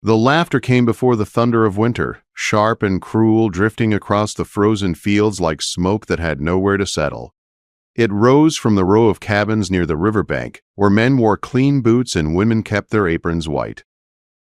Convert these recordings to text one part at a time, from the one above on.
The laughter came before the thunder of winter, sharp and cruel, drifting across the frozen fields like smoke that had nowhere to settle. It rose from the row of cabins near the riverbank, where men wore clean boots and women kept their aprons white.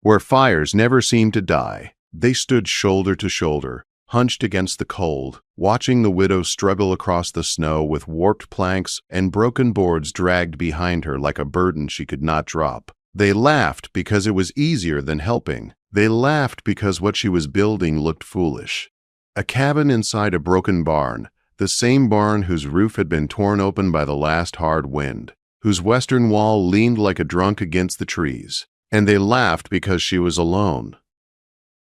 Where fires never seemed to die, they stood shoulder to shoulder, hunched against the cold, watching the widow struggle across the snow with warped planks and broken boards dragged behind her like a burden she could not drop. They laughed because it was easier than helping. They laughed because what she was building looked foolish. A cabin inside a broken barn, the same barn whose roof had been torn open by the last hard wind, whose western wall leaned like a drunk against the trees. And they laughed because she was alone.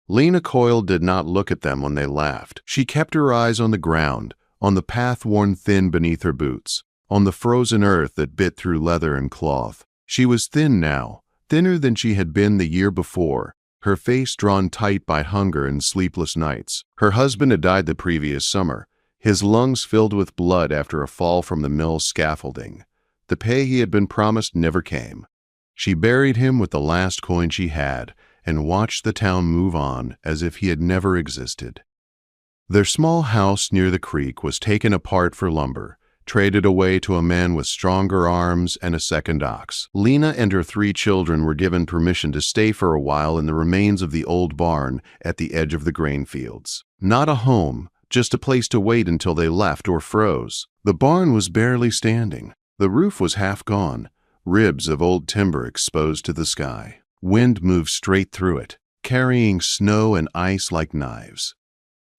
Lena Coyle did not look at them when they laughed. She kept her eyes on the ground, on the path worn thin beneath her boots, on the frozen earth that bit through leather and cloth. She was thin now, thinner than she had been the year before, her face drawn tight by hunger and sleepless nights. Her husband had died the previous summer, his lungs filled with blood after a fall from the mill scaffolding. The pay he had been promised never came. She buried him with the last coin she had and watched the town move on as if he had never existed. Their small house near the creek was taken apart for lumber, traded away to a man with stronger arms and a second ox. Lena and her 3 children were given permission to stay for a while in the remains of the old barn at the edge of the grain fields. Not a home, just a place to wait until they left or froze. The barn was barely standing. The roof was half gone, ribs of old timber exposed to the sky. Wind moved straight through it, carrying snow and ice like knives.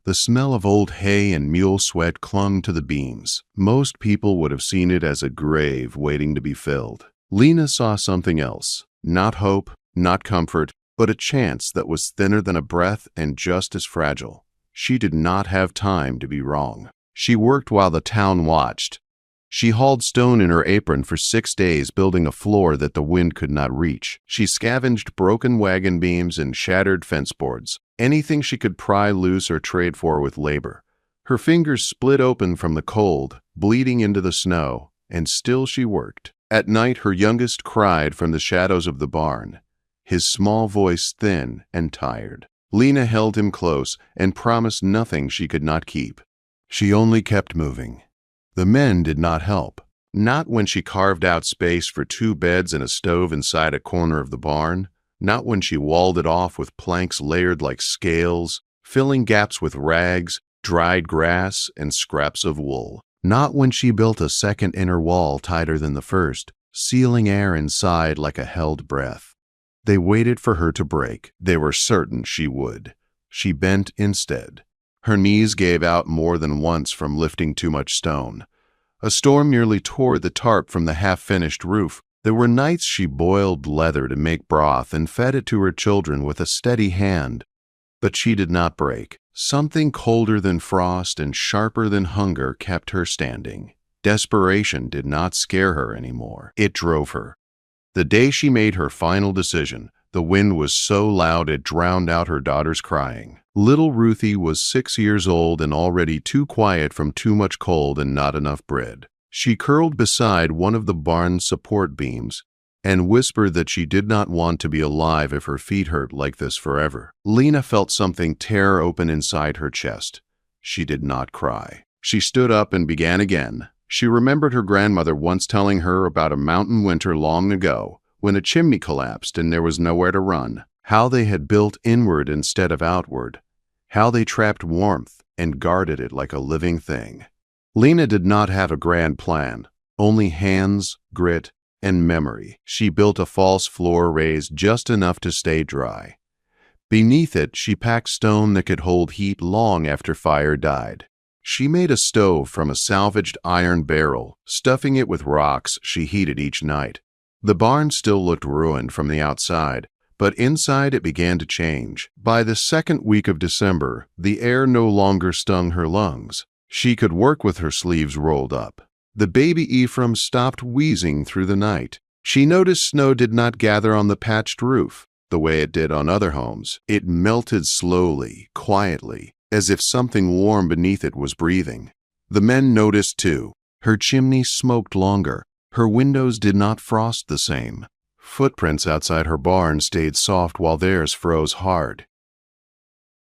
The smell of old hay and mule sweat clung to the beams. Most people would have seen it as a grave waiting to be filled. Lena saw something else. Not hope, not comfort, but a chance that was thinner than a breath and just as fragile. She did not have time to be wrong. She worked while the town watched. She hauled stone in her apron for 6 days, building a floor that the wind could not reach. She scavenged broken wagon beams and shattered fence boards, anything she could pry loose or trade for with labor. Her fingers split open from the cold, bleeding into the snow, and still she worked. At night, her youngest cried from the shadows of the barn, his small voice thin and tired. Lena held him close and promised nothing she could not keep. She only kept moving. The men did not help. Not when she carved out space for 2 beds and a stove inside a corner of the barn. Not when she walled it off with planks layered like scales, filling gaps with rags, dried grass, and scraps of wool. Not when she built a second inner wall tighter than the first, sealing air inside like a held breath. They waited for her to break. They were certain she would. She bent instead. Her knees gave out more than once from lifting too much stone. A storm nearly tore the tarp from the half-finished roof. There were nights she boiled leather to make broth and fed it to her children with a steady hand. But she did not break. Something colder than frost and sharper than hunger kept her standing. Desperation did not scare her anymore. It drove her. The day she made her final decision, the wind was so loud it drowned out her daughter's crying. Little Ruthie was 6 years old and already too quiet from too much cold and not enough bread. She curled beside one of the barn's support beams and whispered that she did not want to be alive if her feet hurt like this forever. Lena felt something tear open inside her chest. She did not cry. She stood up and began again. She remembered her grandmother once telling her about a mountain winter long ago, when a chimney collapsed and there was nowhere to run. How they had built inward instead of outward. How they trapped warmth and guarded it like a living thing. Lena did not have a grand plan, only hands, grit, and memory. She built a false floor raised just enough to stay dry. Beneath it, she packed stone that could hold heat long after fire died. She made a stove from a salvaged iron barrel, stuffing it with rocks she heated each night. The barn still looked ruined from the outside, but inside it began to change. By the 2nd week of December, the air no longer stung her lungs. She could work with her sleeves rolled up. The baby Ephraim stopped wheezing through the night. She noticed snow did not gather on the patched roof, the way it did on other homes. It melted slowly, quietly, as if something warm beneath it was breathing. The men noticed too. Her chimney smoked longer. Her windows did not frost the same. Footprints outside her barn stayed soft while theirs froze hard.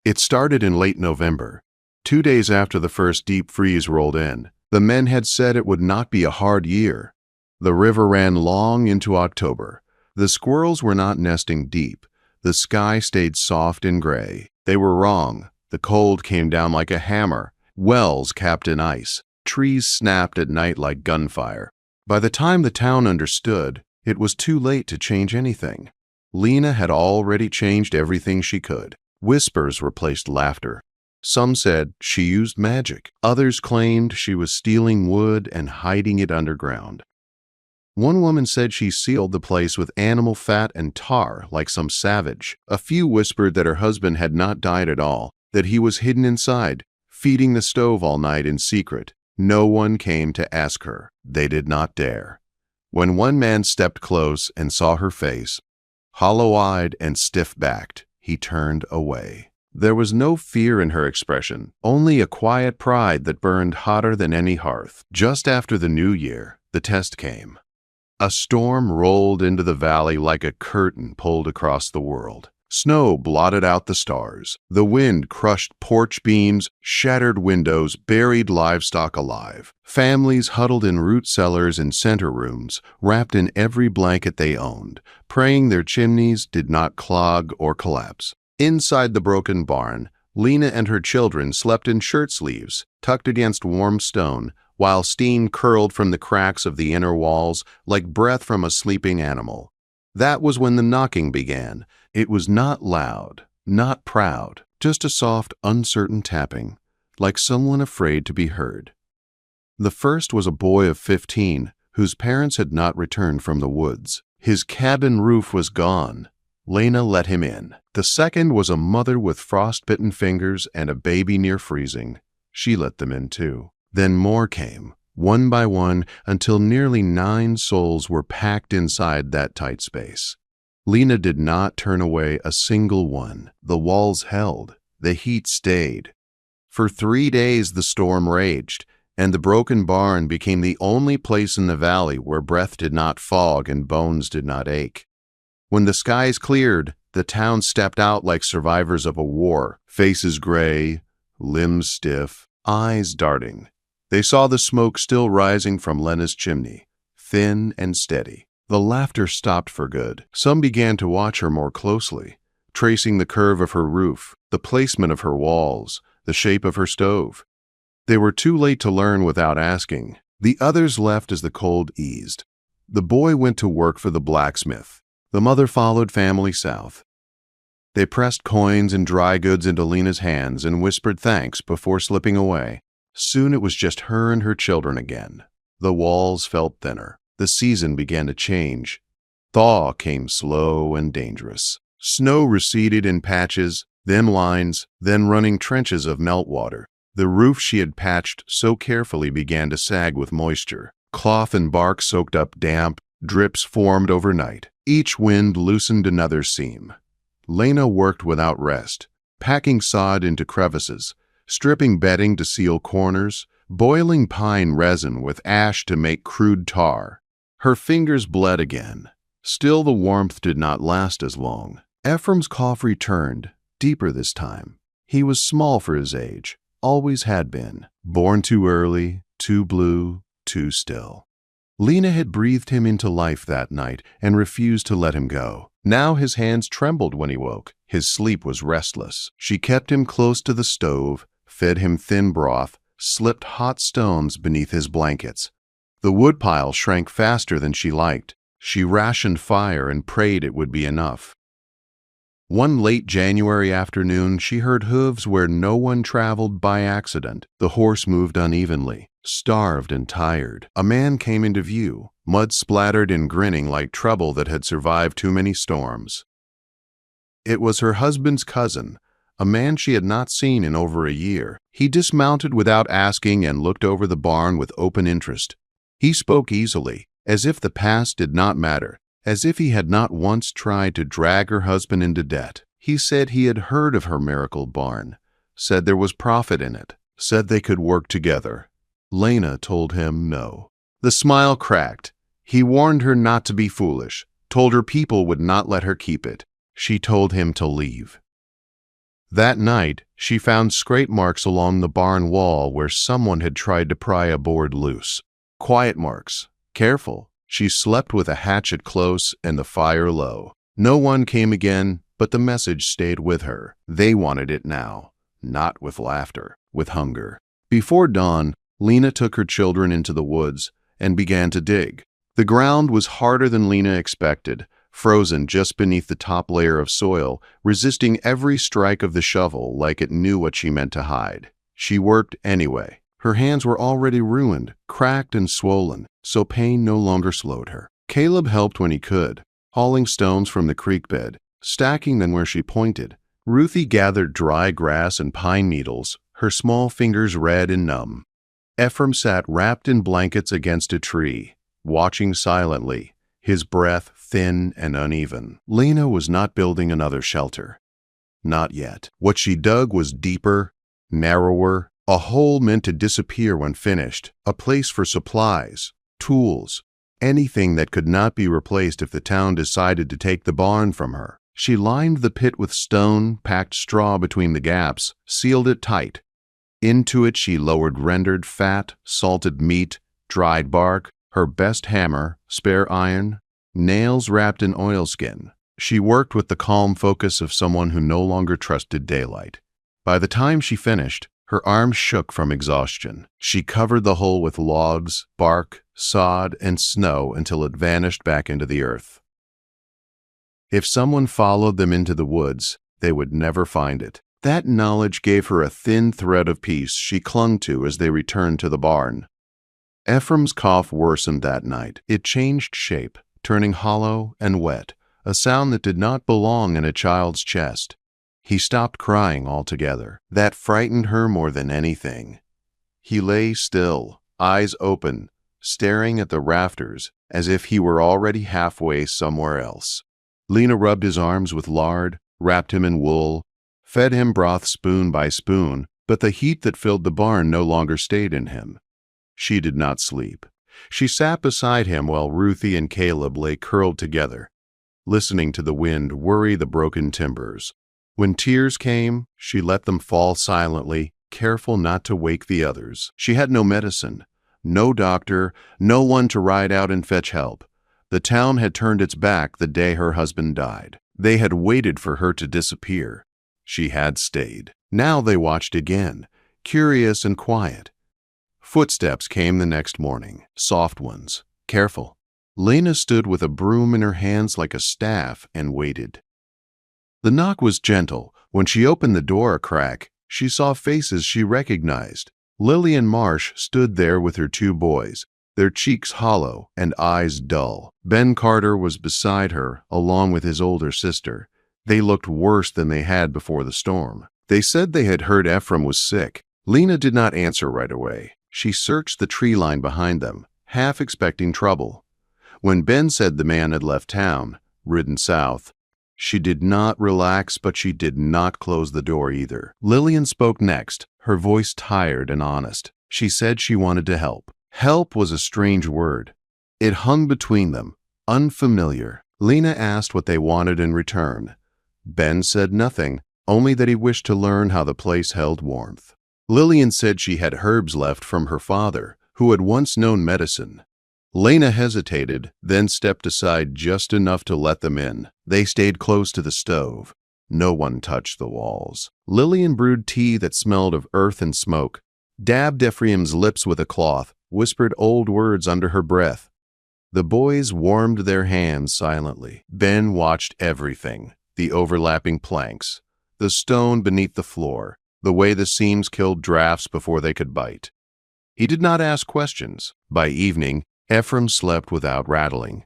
It started in late November. 2 days after the first deep freeze rolled in, the men had said it would not be a hard year. The river ran long into October. The squirrels were not nesting deep. The sky stayed soft and gray. They were wrong. The cold came down like a hammer. Wells capped in ice. Trees snapped at night like gunfire. By the time the town understood, it was too late to change anything. Lena had already changed everything she could. Whispers replaced laughter. Some said she used magic. Others claimed she was stealing wood and hiding it underground. One woman said she sealed the place with animal fat and tar like some savage. A few whispered that her husband had not died at all, that he was hidden inside, feeding the stove all night in secret. No one came to ask her. They did not dare. When one man stepped close and saw her face, hollow-eyed and stiff-backed, he turned away. There was no fear in her expression, only a quiet pride that burned hotter than any hearth. Just after the new year, the test came. A storm rolled into the valley like a curtain pulled across the world. Snow blotted out the stars. The wind crushed porch beams, shattered windows, buried livestock alive. Families huddled in root cellars and center rooms, wrapped in every blanket they owned, praying their chimneys did not clog or collapse. Inside the broken barn, Lena and her children slept in shirt sleeves, tucked against warm stone, while steam curled from the cracks of the inner walls like breath from a sleeping animal. That was when the knocking began. It was not loud, not proud, just a soft, uncertain tapping, like someone afraid to be heard. The first was a boy of 15, whose parents had not returned from the woods. His cabin roof was gone. Lena let him in. The second was a mother with frostbitten fingers and a baby near freezing. She let them in too. Then more came, one by one, until nearly 9 souls were packed inside that tight space. Lena did not turn away a single one. The walls held. The heat stayed. For 3 days the storm raged, and the broken barn became the only place in the valley where breath did not fog and bones did not ache. When the skies cleared, the town stepped out like survivors of a war, faces gray, limbs stiff, eyes darting. They saw the smoke still rising from Lena's chimney, thin and steady. The laughter stopped for good. Some began to watch her more closely, tracing the curve of her roof, the placement of her walls, the shape of her stove. They were too late to learn without asking. The others left as the cold eased. The boy went to work for the blacksmith. The mother followed family south. They pressed coins and dry goods into Lena's hands and whispered thanks before slipping away. Soon it was just her and her children again. The walls felt thinner. The season began to change. Thaw came slow and dangerous. Snow receded in patches, then lines, then running trenches of meltwater. The roof she had patched so carefully began to sag with moisture. Cloth and bark soaked up damp. Drips formed overnight. Each wind loosened another seam. Lena worked without rest, packing sod into crevices, stripping bedding to seal corners, boiling pine resin with ash to make crude tar. Her fingers bled again. Still, the warmth did not last as long. Ephraim's cough returned, deeper this time. He was small for his age, always had been. Born too early, too blue, too still. Lena had breathed him into life that night and refused to let him go. Now his hands trembled when he woke. His sleep was restless. She kept him close to the stove, fed him thin broth, slipped hot stones beneath his blankets. The woodpile shrank faster than she liked. She rationed fire and prayed it would be enough. One late January afternoon, she heard hooves where no one traveled by accident. The horse moved unevenly, starved and tired. A man came into view, mud-splattered and grinning like trouble that had survived too many storms. It was her husband's cousin, a man she had not seen in over a year. He dismounted without asking and looked over the barn with open interest. He spoke easily, as if the past did not matter, as if he had not once tried to drag her husband into debt. He said he had heard of her miracle barn, said there was profit in it, said they could work together. Lena told him no. The smile cracked. He warned her not to be foolish, told her people would not let her keep it. She told him to leave. That night, she found scrape marks along the barn wall where someone had tried to pry a board loose. Quiet marks. Careful. She slept with a hatchet close and the fire low. No one came again, but the message stayed with her. They wanted it now. Not with laughter, with hunger. Before dawn, Lena took her children into the woods and began to dig. The ground was harder than Lena expected, frozen just beneath the top layer of soil, resisting every strike of the shovel like it knew what she meant to hide. She worked anyway. Her hands were already ruined, cracked and swollen, so pain no longer slowed her. Caleb helped when he could, hauling stones from the creek bed, stacking them where she pointed. Ruthie gathered dry grass and pine needles, her small fingers red and numb. Ephraim sat wrapped in blankets against a tree, watching silently, his breath thin and uneven. Lena was not building another shelter. Not yet. What she dug was deeper, narrower, a hole meant to disappear when finished, a place for supplies, tools, anything that could not be replaced if the town decided to take the barn from her. She lined the pit with stone, packed straw between the gaps, sealed it tight. Into it she lowered rendered fat, salted meat, dried bark, her best hammer, spare iron, nails wrapped in oilskin. She worked with the calm focus of someone who no longer trusted daylight. By the time she finished, her arms shook from exhaustion. She covered the hole with logs, bark, sod, and snow until it vanished back into the earth. If someone followed them into the woods, they would never find it. That knowledge gave her a thin thread of peace she clung to as they returned to the barn. Ephraim's cough worsened that night. It changed shape, turning hollow and wet, a sound that did not belong in a child's chest. He stopped crying altogether. That frightened her more than anything. He lay still, eyes open, staring at the rafters as if he were already halfway somewhere else. Lena rubbed his arms with lard, wrapped him in wool, fed him broth spoon by spoon, but the heat that filled the barn no longer stayed in him. She did not sleep. She sat beside him while Ruthie and Caleb lay curled together, listening to the wind worry the broken timbers. When tears came, she let them fall silently, careful not to wake the others. She had no medicine, no doctor, no one to ride out and fetch help. The town had turned its back the day her husband died. They had waited for her to disappear. She had stayed. Now they watched again, curious and quiet. Footsteps came the next morning, soft ones, careful. Lena stood with a broom in her hands like a staff and waited. The knock was gentle. When she opened the door a crack, she saw faces she recognized. Lillian Marsh stood there with her two boys, their cheeks hollow and eyes dull. Ben Carter was beside her, along with his older sister. They looked worse than they had before the storm. They said they had heard Ephraim was sick. Lena did not answer right away. She searched the tree line behind them, half expecting trouble. When Ben said the man had left town, ridden south, she did not relax, but she did not close the door either. Lillian spoke next, her voice tired and honest. She said she wanted to help. Help was a strange word. It hung between them, unfamiliar. Lena asked what they wanted in return. Ben said nothing, only that he wished to learn how the place held warmth. Lillian said she had herbs left from her father, who had once known medicine. Lena hesitated, then stepped aside just enough to let them in. They stayed close to the stove. No one touched the walls. Lillian brewed tea that smelled of earth and smoke, dabbed Ephraim's lips with a cloth, whispered old words under her breath. The boys warmed their hands silently. Ben watched everything, the overlapping planks, the stone beneath the floor, the way the seams killed drafts before they could bite. He did not ask questions. By evening, Ephraim slept without rattling.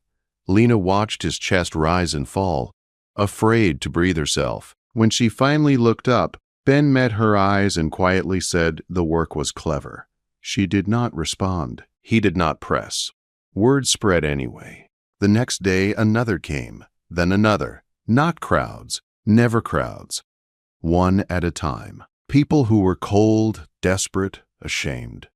Lena watched his chest rise and fall, afraid to breathe herself. When she finally looked up, Ben met her eyes and quietly said the work was clever. She did not respond. He did not press. Word spread anyway. The next day another came, then another. Not crowds, never crowds. One at a time. People who were cold, desperate, ashamed.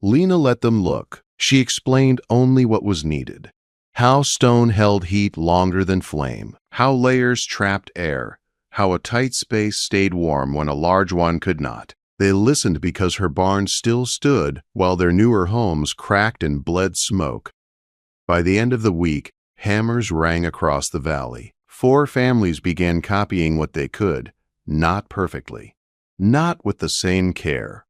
Lena let them look. She explained only what was needed. How stone held heat longer than flame. How layers trapped air. How a tight space stayed warm when a large one could not. They listened because her barn still stood while their newer homes cracked and bled smoke. By the end of the week, hammers rang across the valley. 4 families began copying what they could, not perfectly, not with the same care.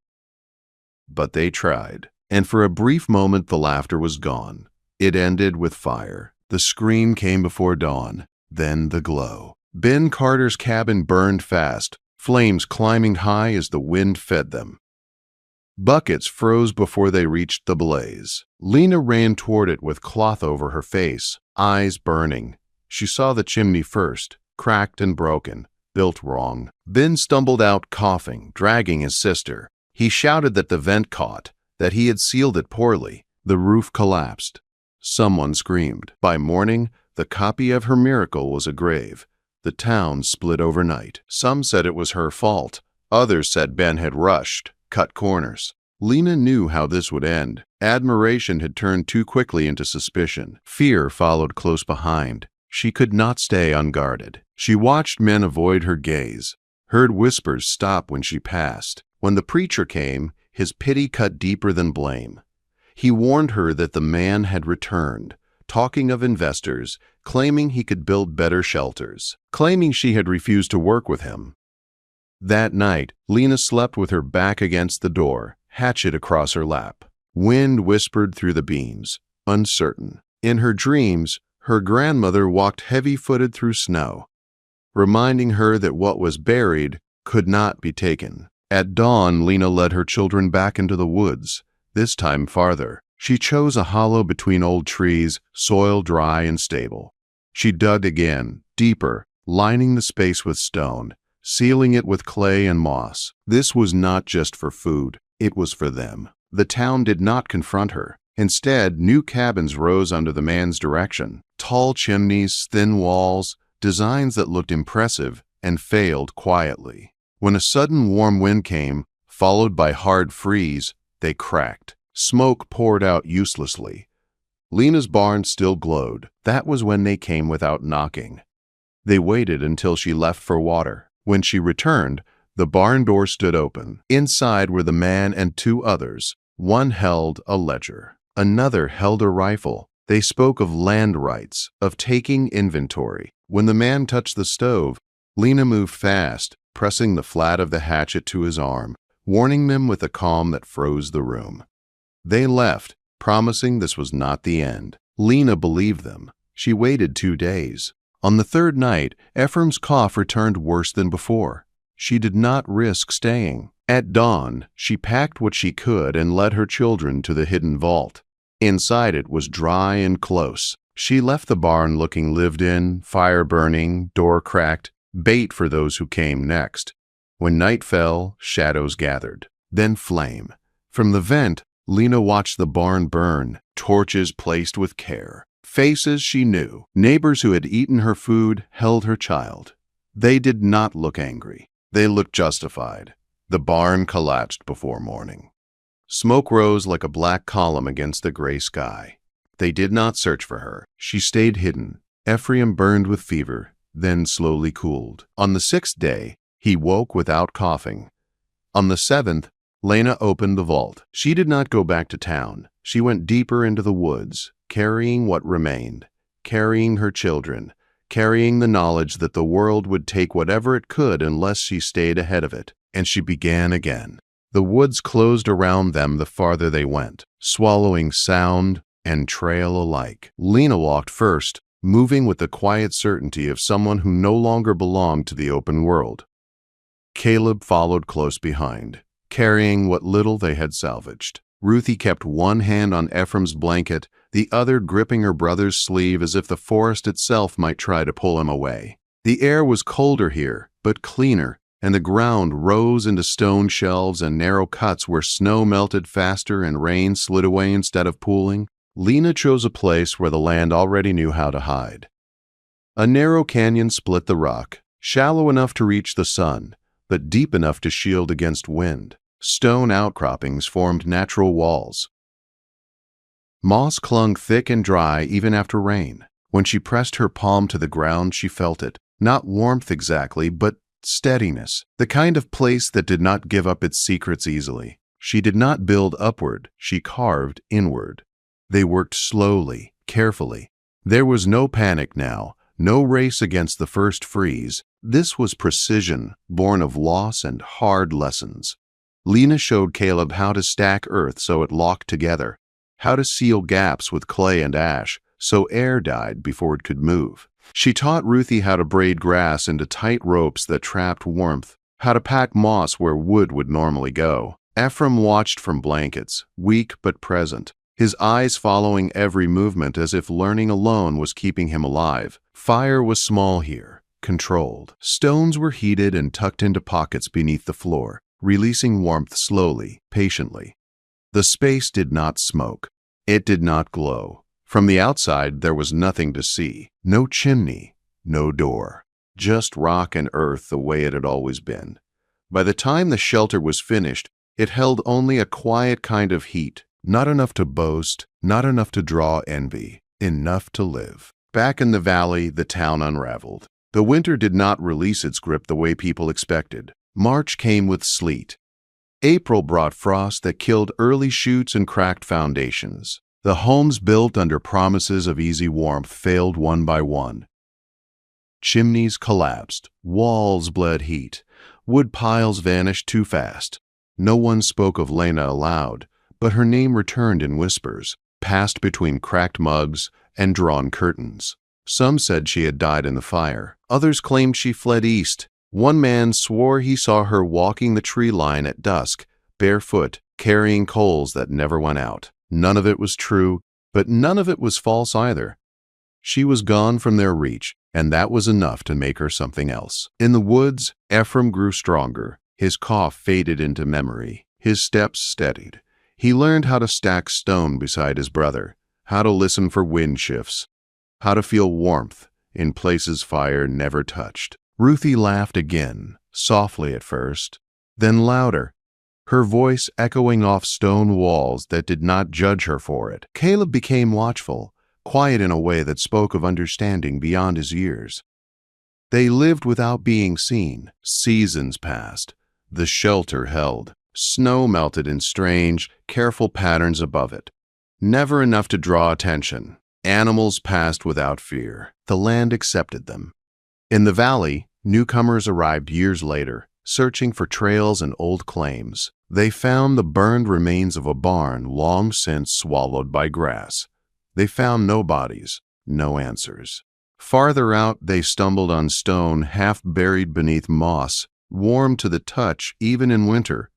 But they tried, and for a brief moment the laughter was gone. It ended with fire. The scream came before dawn, then the glow. Ben Carter's cabin burned fast, flames climbing high as the wind fed them. Buckets froze before they reached the blaze. Lena ran toward it with cloth over her face, eyes burning. She saw the chimney first, cracked and broken, built wrong. Ben stumbled out coughing, dragging his sister. He shouted that the vent caught, that he had sealed it poorly. The roof collapsed. Someone screamed. By morning, the copy of her miracle was a grave. The town split overnight. Some said it was her fault. Others said Ben had rushed, cut corners. Lena knew how this would end. Admiration had turned too quickly into suspicion. Fear followed close behind. She could not stay unguarded. She watched men avoid her gaze, heard whispers stop when she passed. When the preacher came, his pity cut deeper than blame. He warned her that the man had returned, talking of investors, claiming he could build better shelters, claiming she had refused to work with him. That night, Lena slept with her back against the door, hatchet across her lap. Wind whispered through the beams, uncertain. In her dreams, her grandmother walked heavy-footed through snow, reminding her that what was buried could not be taken. At dawn, Lena led her children back into the woods, this time farther. She chose a hollow between old trees, soil dry and stable. She dug again, deeper, lining the space with stone, sealing it with clay and moss. This was not just for food, it was for them. The town did not confront her. Instead, new cabins rose under the man's direction. Tall chimneys, thin walls, designs that looked impressive and failed quietly. When a sudden warm wind came, followed by hard freeze, they cracked. Smoke poured out uselessly. Lena's barn still glowed. That was when they came without knocking. They waited until she left for water. When she returned, the barn door stood open. Inside were the man and 2 others. One held a ledger. Another held a rifle. They spoke of land rights, of taking inventory. When the man touched the stove, Lena moved fast, pressing the flat of the hatchet to his arm, warning them with a calm that froze the room. They left, promising this was not the end. Lena believed them. She waited 2 days. On the 3rd night, Ephraim's cough returned worse than before. She did not risk staying. At dawn, she packed what she could and led her children to the hidden vault. Inside it was dry and close. She left the barn looking lived in, fire burning, door cracked, bait for those who came next. When night fell, shadows gathered, then flame. From the vent, Lena watched the barn burn, torches placed with care. Faces she knew, neighbors who had eaten her food, held her child. They did not look angry. They looked justified. The barn collapsed before morning. Smoke rose like a black column against the gray sky. They did not search for her. She stayed hidden. Ephraim burned with fever, then slowly cooled. On the 6th day, he woke without coughing. On the 7th, Lena opened the vault. She did not go back to town. She went deeper into the woods, carrying what remained, carrying her children, carrying the knowledge that the world would take whatever it could unless she stayed ahead of it. And she began again. The woods closed around them the farther they went, swallowing sound and trail alike. Lena walked first, moving with the quiet certainty of someone who no longer belonged to the open world. Caleb followed close behind, carrying what little they had salvaged. Ruthie kept one hand on Ephraim's blanket, the other gripping her brother's sleeve as if the forest itself might try to pull him away. The air was colder here, but cleaner, and the ground rose into stone shelves and narrow cuts where snow melted faster and rain slid away instead of pooling. Lena chose a place where the land already knew how to hide. A narrow canyon split the rock, shallow enough to reach the sun, but deep enough to shield against wind. Stone outcroppings formed natural walls. Moss clung thick and dry even after rain. When she pressed her palm to the ground, she felt it. Not warmth exactly, but steadiness. The kind of place that did not give up its secrets easily. She did not build upward, she carved inward. They worked slowly, carefully. There was no panic now, no race against the first freeze. This was precision, born of loss and hard lessons. Lena showed Caleb how to stack earth so it locked together, how to seal gaps with clay and ash so air died before it could move. She taught Ruthie how to braid grass into tight ropes that trapped warmth, how to pack moss where wood would normally go. Ephraim watched from blankets, weak but present, his eyes following every movement as if learning alone was keeping him alive. Fire was small here, controlled. Stones were heated and tucked into pockets beneath the floor, releasing warmth slowly, patiently. The space did not smoke. It did not glow. From the outside, there was nothing to see. No chimney, no door. Just rock and earth the way it had always been. By the time the shelter was finished, it held only a quiet kind of heat. Not enough to boast, not enough to draw envy. Enough to live. Back in the valley, the town unraveled. The winter did not release its grip the way people expected. March came with sleet. April brought frost that killed early shoots and cracked foundations. The homes built under promises of easy warmth failed one by one. Chimneys collapsed, walls bled heat, wood piles vanished too fast. No one spoke of Lena aloud, but her name returned in whispers, passed between cracked mugs and drawn curtains. Some said she had died in the fire. Others claimed she fled east. One man swore he saw her walking the tree line at dusk, barefoot, carrying coals that never went out. None of it was true, but none of it was false either. She was gone from their reach, and that was enough to make her something else. In the woods, Ephraim grew stronger. His cough faded into memory. His steps steadied. He learned how to stack stone beside his brother, how to listen for wind shifts, how to feel warmth in places fire never touched. Ruthie laughed again, softly at first, then louder, her voice echoing off stone walls that did not judge her for it. Caleb became watchful, quiet in a way that spoke of understanding beyond his years. They lived without being seen. Seasons passed. The shelter held. Snow melted in strange, careful patterns above it. Never enough to draw attention. Animals passed without fear. The land accepted them. In the valley, newcomers arrived years later, searching for trails and old claims. They found the burned remains of a barn long since swallowed by grass. They found no bodies, no answers. Farther out, they stumbled on stone half buried beneath moss, warm to the touch even in winter.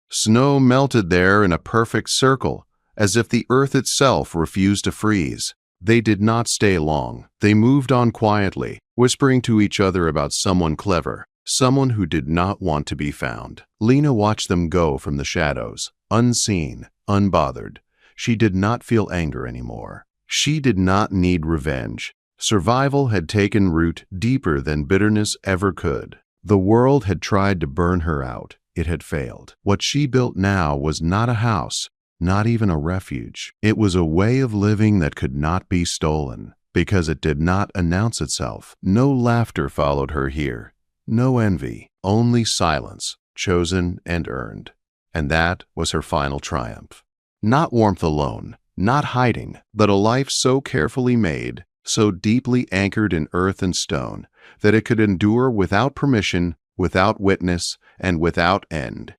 Snow melted there in a perfect circle, as if the earth itself refused to freeze. They did not stay long. They moved on quietly, whispering to each other about someone clever, someone who did not want to be found. Lena watched them go from the shadows, unseen, unbothered. She did not feel anger anymore. She did not need revenge. Survival had taken root deeper than bitterness ever could. The world had tried to burn her out. It had failed. What she built now was not a house, not even a refuge. It was a way of living that could not be stolen, because it did not announce itself. No laughter followed her here. No envy, only silence, chosen and earned. And that was her final triumph. Not warmth alone, not hiding, but a life so carefully made, so deeply anchored in earth and stone, that it could endure without permission, without witness, and without end.